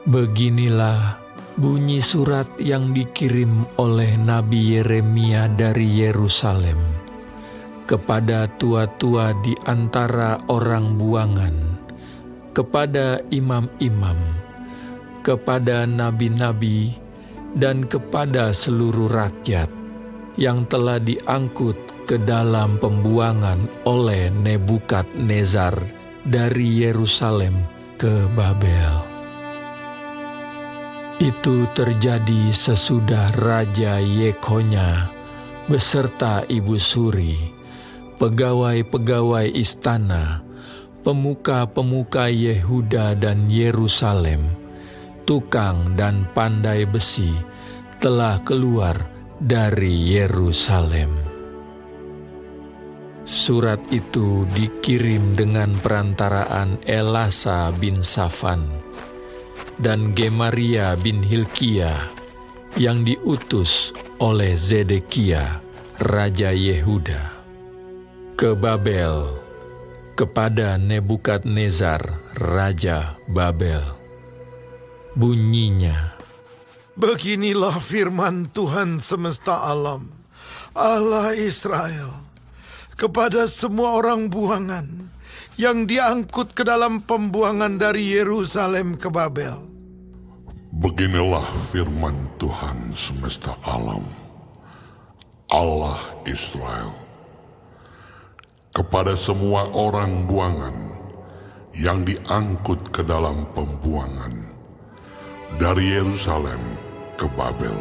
Beginilah bunyi surat yang dikirim oleh Nabi Yeremia dari Yerusalem kepada tua-tua di antara orang buangan, kepada imam-imam, kepada nabi-nabi, dan kepada seluruh rakyat yang telah diangkut ke dalam pembuangan oleh Nebukadnezar dari Yerusalem ke Babel. Itu terjadi sesudah Raja Yekhonya beserta ibu suri, pegawai-pegawai istana, pemuka-pemuka Yehuda dan Yerusalem, tukang dan pandai besi telah keluar dari Yerusalem. Surat itu dikirim dengan perantaraan Elasa bin Safan dan Gemaria bin Hilkiah yang diutus oleh Zedekia, Raja Yehuda, ke Babel, kepada Nebukadnezar, Raja Babel. Bunyinya, beginilah firman Tuhan semesta alam, Allah Israel, kepada semua orang buangan yang diangkut ke dalam pembuangan dari Yerusalem ke Babel. Beginilah firman Tuhan semesta alam, Allah Israel, kepada semua orang buangan yang diangkut ke dalam pembuangan dari Yerusalem ke Babel.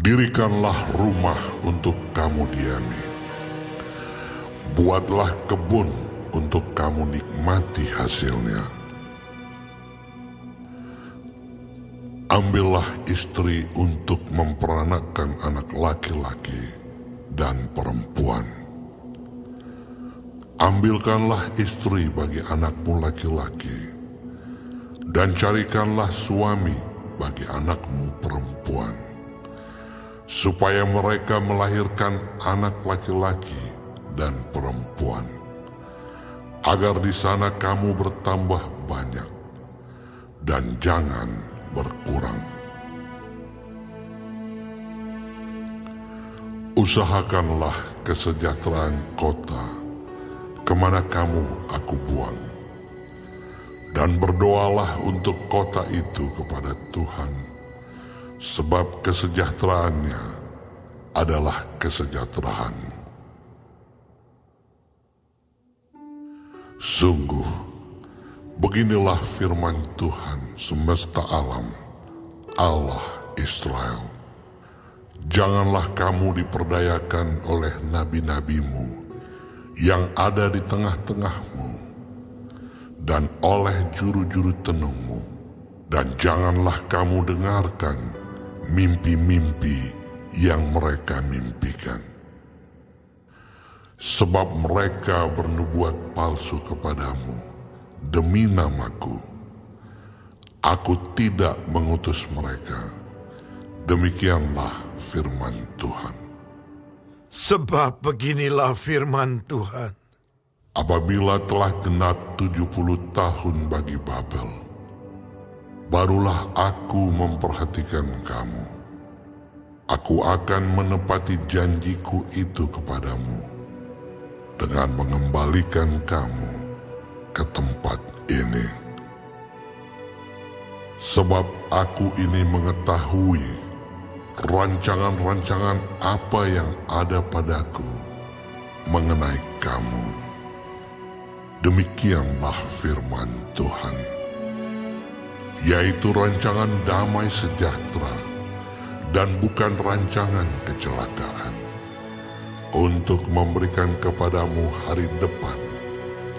Dirikanlah rumah untuk kamu diami, buatlah kebun untuk kamu nikmati hasilnya. Ambillah istri untuk memperanakkan anak laki-laki dan perempuan. Ambilkanlah istri bagi anakmu laki-laki, dan carikanlah suami bagi anakmu perempuan, supaya mereka melahirkan anak laki-laki dan perempuan, agar di sana kamu bertambah banyak dan jangan berkurang. Usahakanlah kesejahteraan kota kemana kamu aku buang, dan berdoalah untuk kota itu kepada Tuhan, sebab kesejahteraannya adalah kesejahteraanmu. Sungguh, beginilah firman Tuhan semesta alam, Allah Israel. Janganlah kamu diperdayakan oleh nabi-nabimu yang ada di tengah-tengahmu, dan oleh juru-juru tenungmu, dan janganlah kamu dengarkan mimpi-mimpi yang mereka mimpikan. Sebab mereka bernubuat palsu kepadamu demi namaku. Aku tidak mengutus mereka. Demikianlah firman Tuhan. Sebab beginilah firman Tuhan. Apabila telah genap 70 tahun bagi Babel, barulah aku memperhatikan kamu. Aku akan menepati janjiku itu kepadamu dengan mengembalikan kamu ke tempat ini. Sebab aku ini mengetahui rancangan-rancangan apa yang ada padaku mengenai kamu. Demikianlah firman Tuhan, yaitu rancangan damai sejahtera dan bukan rancangan kecelakaan, untuk memberikan kepadamu hari depan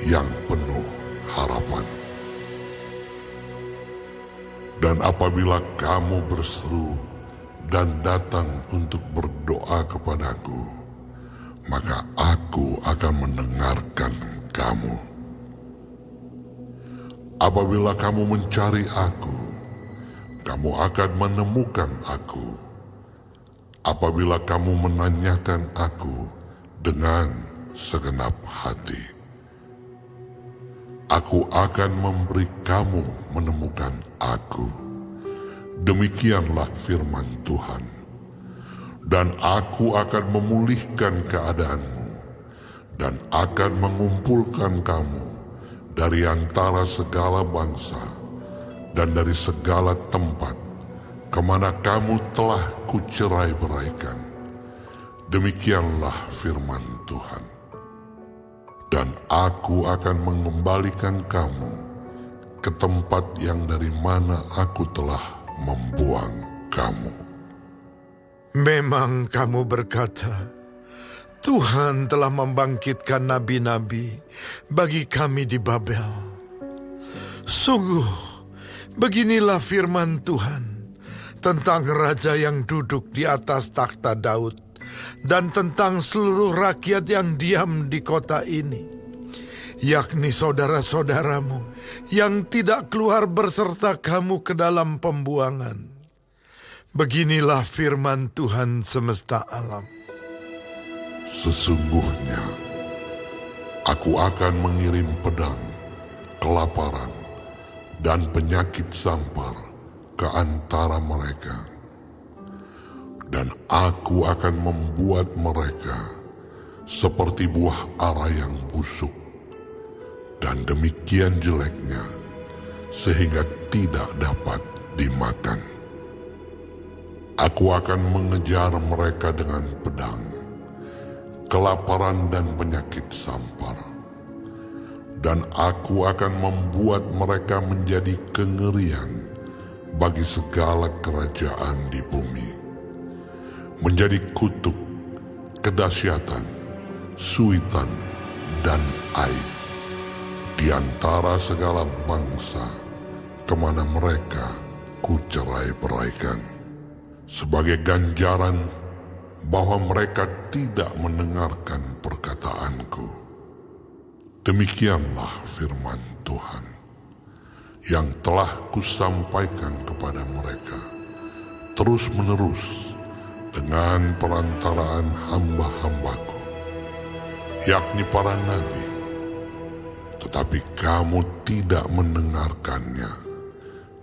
yang penuh harapan. Dan apabila kamu berseru dan datang untuk berdoa kepadaku, maka aku akan mendengarkan kamu. Apabila kamu mencari aku, kamu akan menemukan aku. Apabila kamu menanyakan aku dengan segenap hati. aku akan memberi kamu menemukan aku. Demikianlah firman Tuhan. Dan aku akan memulihkan keadaanmu, dan akan mengumpulkan kamu dari antara segala bangsa, dan dari segala tempat, kemana kamu telah kucerai-beraikan. Demikianlah firman Tuhan. Dan aku akan mengembalikan kamu ke tempat yang dari mana aku telah membuang kamu. Memang kamu berkata, Tuhan telah membangkitkan nabi-nabi bagi kami di Babel. Sungguh, beginilah firman Tuhan tentang raja yang duduk di atas takhta Daud dan tentang seluruh rakyat yang diam di kota ini, yakni saudara-saudaramu yang tidak keluar berserta kamu ke dalam pembuangan. Beginilah firman Tuhan semesta alam. Sesungguhnya, aku akan mengirim pedang, kelaparan, dan penyakit sampar ke antara mereka. Dan aku akan membuat mereka seperti buah ara yang busuk, dan demikian jeleknya, sehingga tidak dapat dimakan. Aku akan mengejar mereka dengan pedang, kelaparan dan penyakit sampar. Dan aku akan membuat mereka menjadi kengerian bagi segala kerajaan di bumi, menjadi kutuk, kedahsyatan, suitan, dan aib di antara segala bangsa kemana mereka kucerai-beraikan, sebagai ganjaran bahwa mereka tidak mendengarkan perkataanku. Demikianlah firman Tuhan yang telah kusampaikan kepada mereka terus-menerus dengan perantaraan hamba-hambaku, yakni para nabi, tetapi kamu tidak mendengarkannya.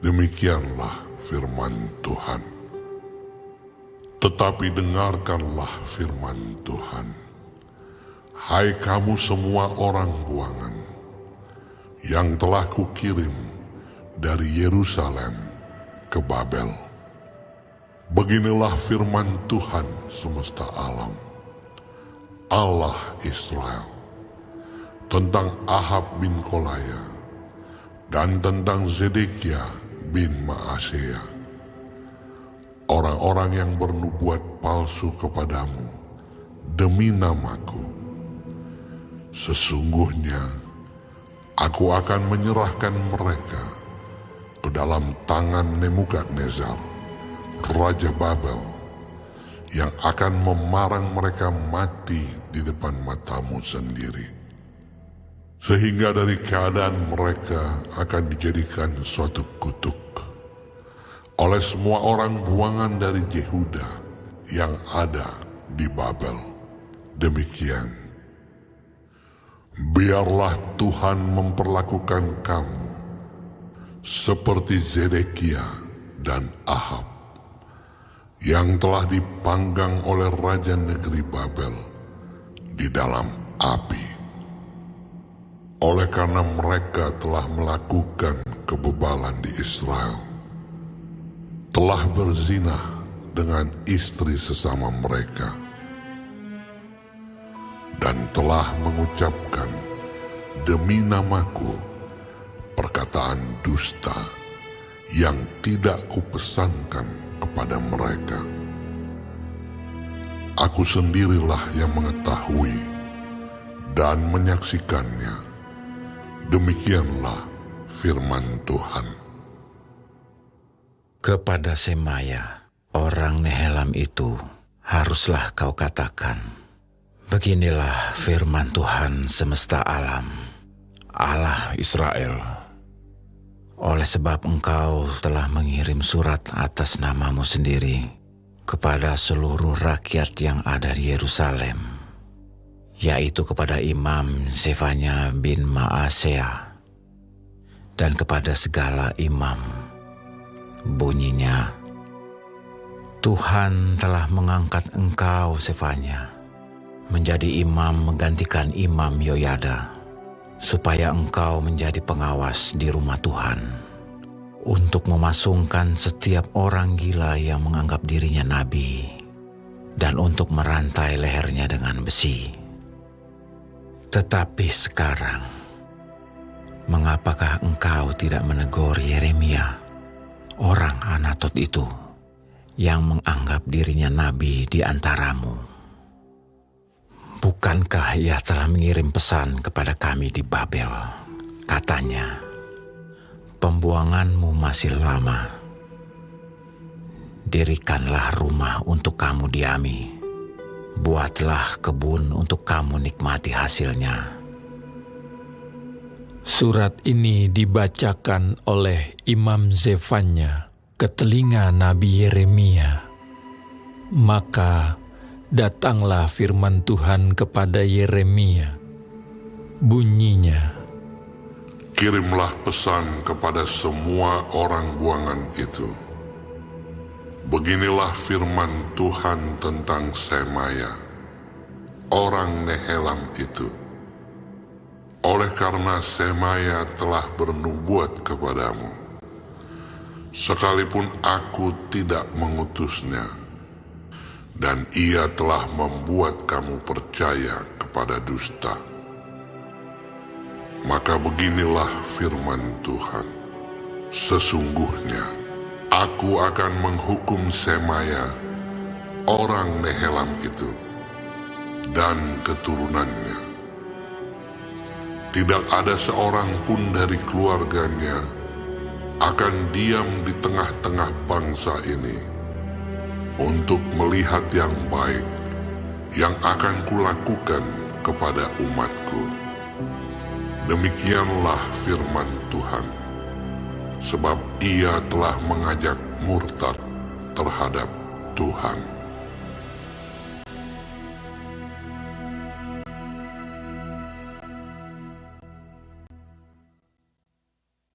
Demikianlah firman Tuhan. Tetapi dengarkanlah firman Tuhan, hai kamu semua orang buangan, yang telah kukirim dari Yerusalem ke Babel. Beginilah firman Tuhan semesta alam, Allah Israel, tentang Ahab bin Kolaya dan tentang Zedekia bin Maaseya, orang-orang yang bernubuat palsu kepadamu demi namaku. Sesungguhnya aku akan menyerahkan mereka ke dalam tangan Nebukadnezar, Raja Babel, yang akan memarang mereka mati di depan matamu sendiri. Sehingga dari keadaan mereka akan dijadikan suatu kutuk oleh semua orang buangan dari Yehuda yang ada di Babel. Demikian, biarlah Tuhan memperlakukan kamu seperti Zedekia dan Ahab, yang telah dipanggang oleh raja negeri Babel di dalam api. Oleh karena mereka telah melakukan kebebalan di Israel, telah berzinah dengan istri sesama mereka, dan telah mengucapkan demi namaku perkataan dusta yang tidak kupesankan kepada mereka. Aku sendirilah yang mengetahui dan menyaksikannya. Demikianlah firman Tuhan. Kepada Semaya, orang Nehelam itu, haruslah kau katakan, beginilah firman Tuhan semesta alam, Allah Israel. Oleh sebab engkau telah mengirim surat atas namamu sendiri kepada seluruh rakyat yang ada di Yerusalem, yaitu kepada Imam Zefanya bin Maaseya, dan kepada segala imam. Bunyinya, Tuhan telah mengangkat engkau, Sefanya, menjadi imam menggantikan Imam Yoyada, supaya engkau menjadi pengawas di rumah Tuhan, untuk memasungkan setiap orang gila yang menganggap dirinya nabi, dan untuk merantai lehernya dengan besi. Tetapi sekarang, mengapakah engkau tidak menegur Yeremia, orang Anatot itu, yang menganggap dirinya nabi di antaramu? Bukankah ia telah mengirim pesan kepada kami di Babel? Katanya, pembuanganmu masih lama. Dirikanlah rumah untuk kamu diami. Buatlah kebun untuk kamu nikmati hasilnya. Surat ini dibacakan oleh Imam Zefanya ke telinga Nabi Yeremia. Maka datanglah firman Tuhan kepada Yeremia. Bunyinya, Kirimlah pesan kepada semua orang buangan itu. Beginilah firman Tuhan tentang Semaya, orang Nehelam itu. Oleh karena Semaya telah bernubuat kepadamu, sekalipun aku tidak mengutusnya, dan ia telah membuat kamu percaya kepada dusta. Maka beginilah firman Tuhan, sesungguhnya aku akan menghukum Semaya, orang Nehelam itu, dan keturunannya. Tidak ada seorang pun dari keluarganya akan diam di tengah-tengah bangsa ini untuk melihat yang baik yang akan kulakukan kepada umatku. Demikianlah firman Tuhan, sebab ia telah mengajak murtad terhadap Tuhan.